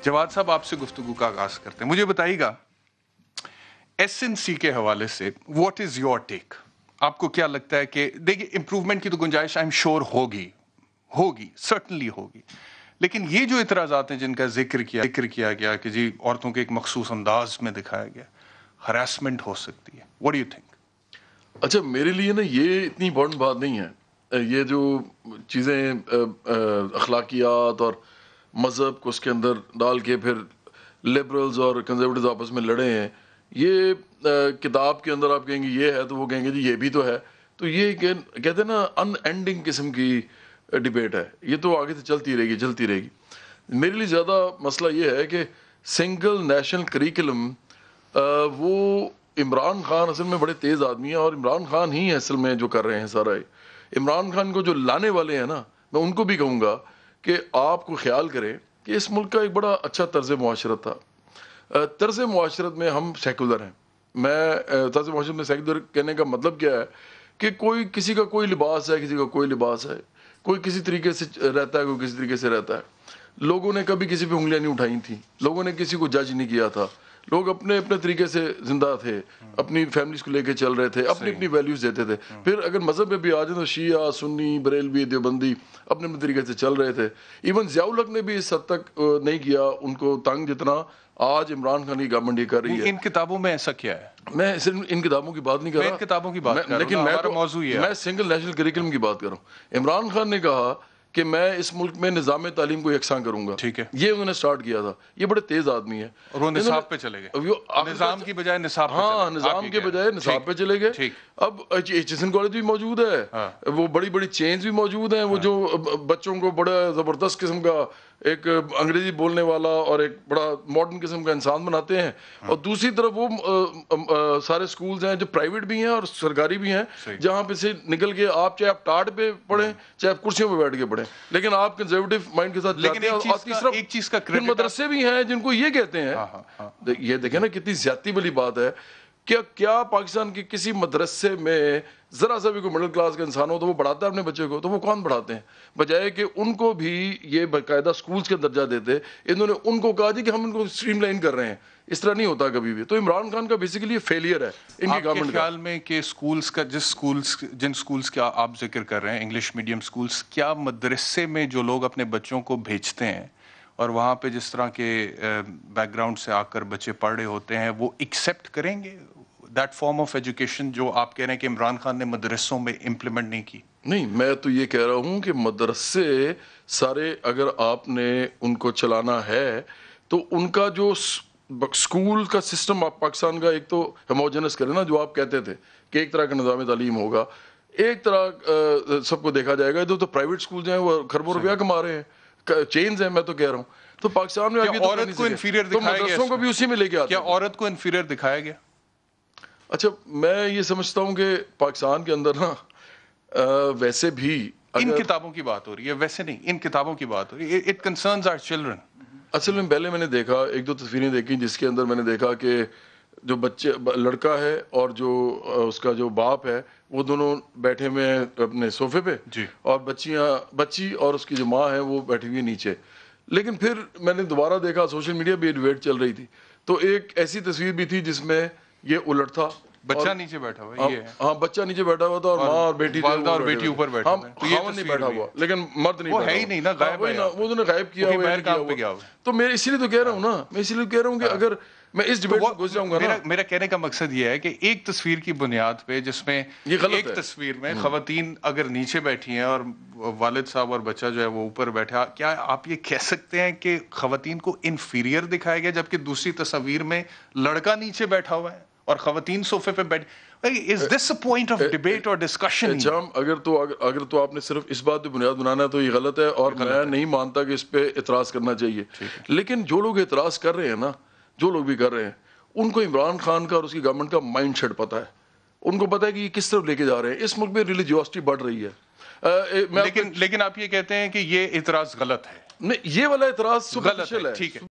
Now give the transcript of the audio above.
جواد صاحب آپ سے گفتگو کا آغاز کرتے ہیں. مجھے بتائیے گا SNC کے حوالے سے واٹ از یور ٹیک؟ آپ کو کیا لگتا ہے کہ دیکھیے امپروومنٹ کی تو گنجائش آئی ایم شیور ہوگی سرٹنلی ہوگی، لیکن یہ جو اعتراضات ہیں جن کا ذکر کیا گیا کہ جی عورتوں کے ایک مخصوص انداز میں دکھایا گیا، ہراسمنٹ ہو سکتی ہے، واٹ ڈو یو تھنک؟ اچھا میرے لیے نا یہ اتنی امپورٹنٹ بات نہیں ہے. یہ جو چیزیں اخلاقیات اور مذہب کو اس کے اندر ڈال کے پھر لبرلز اور کنزرویٹوز آپس میں لڑے ہیں، یہ کتاب کے اندر آپ کہیں گے یہ ہے تو وہ کہیں گے جی یہ بھی تو ہے. تو یہ کہتے ہیں نا ان اینڈنگ قسم کی ڈبیٹ ہے، یہ تو آگے سے چلتی رہے گی. میرے لیے زیادہ مسئلہ یہ ہے کہ سنگل نیشنل کریکلم وہ عمران خان اصل میں بڑے تیز آدمی ہیں، اور عمران خان ہی اصل میں جو کر رہے ہیں سارا. عمران خان کو جو لانے والے ہیں نا، میں ان کو بھی کہوں گا کہ آپ کو خیال کریں کہ اس ملک کا ایک بڑا اچھا طرز معاشرت تھا. طرز معاشرت میں ہم سیکولر ہیں. میں طرز معاشرت میں سیکولر کہنے کا مطلب کیا ہے کہ کسی کا کوئی لباس ہے، کسی کا کوئی لباس ہے، کوئی کسی طریقے سے رہتا ہے، کوئی کسی طریقے سے رہتا ہے. لوگوں نے کبھی کسی پہ انگلیاں نہیں اٹھائی تھیں، لوگوں نے کسی کو جج نہیں کیا تھا، لوگ اپنے اپنے طریقے سے زندہ تھے، اپنی فیملیز کو لے کے چل رہے تھے، اپنی اپنی ویلیوز دیتے تھے. پھر اگر مذہب پہ بھی آ جائیں تو شیعہ، سنی، بریلوی، دیوبندی اپنے اپنے طریقے سے چل رہے تھے. ایون ضیاء الحق نے بھی اس حد تک نہیں کیا ان کو تنگ جتنا آج عمران خان کی گورنمنٹ یہ کر رہی ہے. ان کتابوں میں ایسا کیا ہے؟ میں صرف ان کتابوں کی بات نہیں کر رہا، میں کتابوں کی بات کر رہا ہوں، لیکن ہمارا موضوع یہ ہے. میں سنگل نیشنل کریکلم کی بات کر رہا ہوں. عمران خان نے کہا کہ میں اس ملک میں نظام تعلیم کو یکساں کروں گا. ٹھیک ہے، یہ انہوں نے سٹارٹ کیا تھا. یہ بڑے تیز آدمی ہیں اور وہ نصاب پہ چلے گئے، نظام کی بجائے نصاب پہ. ہاں، نظام کے بجائے نصاب پہ چلے گئے. اب ایچسن کالج بھی موجود ہے، وہ بڑی بڑی چینز بھی موجود ہیں، وہ جو بچوں کو بڑا زبردست قسم کا ایک انگریزی بولنے والا اور ایک بڑا ماڈرن قسم کا انسان بناتے ہیں. اور دوسری طرف وہ سارے سکولز ہیں جو پرائیویٹ بھی ہیں اور سرکاری بھی ہیں، جہاں پہ سے نکل کے آپ چاہے آپ ٹاٹ پہ پڑھیں چاہے آپ کرسیوں پہ بیٹھ کے پڑھیں، لیکن آپ کنزرویٹو مائنڈ کے ساتھ جاتے ہیں. اور تیسرا ایک چیز کا مدرسے بھی ہیں جن کو یہ کہتے ہیں. یہ دیکھیں نا کتنی زیادتی والی بات ہے. کیا پاکستان کے کسی مدرسے میں ذرا سا بھی کوئی مڈل کلاس کا انسان ہو تو وہ پڑھاتا ہے اپنے بچے کو؟ تو وہ کون پڑھاتے ہیں؟ بجائے کہ ان کو بھی یہ باقاعدہ سکولز کا درجہ دیتے، انہوں نے ان کو کہا جی کہ ہم ان کو اسٹریم لائن کر رہے ہیں. اس طرح نہیں ہوتا کبھی بھی. تو عمران خان کا بیسیکلی فیلئر ہے ان کی گورنمنٹ کا. خیال میں کہ سکولز کا جن سکولز کا آپ ذکر کر رہے ہیں، انگلش میڈیم سکولز، کیا مدرسے میں جو لوگ اپنے بچوں کو بھیجتے ہیں اور وہاں پہ جس طرح کے بیک گراؤنڈ سے آ کر بچے پڑھ رہے ہوتے ہیں، وہ ایکسیپٹ کریں گے دیٹ فارم آف ایجوکیشن جو آپ کہہ رہے ہیں کہ عمران خان نے مدرسوں میں امپلیمنٹ نہیں کی؟ نہیں، میں تو یہ کہہ رہا ہوں کہ مدرسے سارے اگر آپ نے ان کو چلانا ہے تو ان کا جو سکول کا سسٹم آپ پاکستان کا ایک تو ہوموجنس کریں نا، جو آپ کہتے تھے کہ ایک طرح کا نظام تعلیم ہوگا، ایک طرح سب کو دیکھا جائے گا. تو پرائیویٹ سکول ہیں وہ کھربوں روپیہ کما رہے ہیں، چینز ہیں. میں تو کہہ رہا ہوں تو پاکستان میں عورت کو انفیریئر دکھایا گیا، مدرسوں کو بھی اسی میں لے کے آتے ہیں. کیا عورت کو انفیریئر دکھایا گیا؟ اچھا میں یہ سمجھتا ہوں کہ پاکستان کے اندر نا ویسے بھی ان کتابوں کی بات ہو رہی ہے، ویسے نہیں، ان کتابوں کی بات ہو رہی ہے. It concerns our children. اصل میں پہلے میں نے دیکھا ایک دو تصویریں دیکھی جس کے اندر میں نے دیکھا کہ جو لڑکا ہے اور جو اس کا جو باپ ہے وہ دونوں بیٹھے ہوئے ہیں اپنے صوفے پہ، اور بچی اور اس کی جو ماں ہے وہ بیٹھی ہوئی نیچے. لیکن پھر میں نے دوبارہ دیکھا سوشل میڈیا پہ ڈیبیٹ چل رہی تھی تو ایک ایسی تصویر بھی تھی جس میں یہ الٹ تھا، بچہ نیچے بیٹھا ہوا. ہاں بچہ نیچے بیٹھا ہوا تھا اور ماں اور بیٹی اور بیٹی اوپر بیٹھے ہوئے. خاوند نہیں بیٹھا ہوا لیکن مرد نہیں وہ ہے ہی نہیں نا، غائب ہے. وہ انہوں نے غائب کیا ہوا. تو میں اسی لیے تو کہہ رہا ہوں نا، میں اسی لیے کہہ رہا ہوں کہ اگر میں اس ڈیبیٹ میں گھس جاؤں گا نا، میرا کہنے کا مقصد یہ ہے کہ ایک تصویر کی بنیاد پہ جس میں ایک تصویر میں خواتین اگر نیچے بیٹھی ہیں اور والد صاحب اور بچہ جو ہے وہ اوپر بیٹھا، کیا آپ یہ کہہ سکتے ہیں کہ خواتین کو انفیریئر دکھایا گیا جبکہ دوسری تصویر میں لڑکا نیچے بیٹھا ہوا ہے اور خواتین صوفے پہ بیٹھ؟ Is this a point of debate or discussion? اگر تو آپ نے صرف اس بات پہ بنیاد بنانا ہے تو یہ غلط ہے، اور میں نہیں مانتا کہ اس پہ اعتراض کرنا چاہیے. لیکن جو لوگ اعتراض کر رہے ہیں نا، جو لوگ بھی کر رہے ہیں، ان کو عمران خان کا اور اس کی گورنمنٹ کا مائنڈ سیٹ پتا ہے. ان کو پتا ہے کہ یہ کس طرف لے کے جا رہے ہیں. اس ملک میں ریلیجیوسٹی بڑھ رہی ہے. لیکن آپ یہ کہتے ہیں کہ یہ اعتراض غلط ہے. نہیں، یہ والا اعتراض غلط ہے. ٹھیک ہے.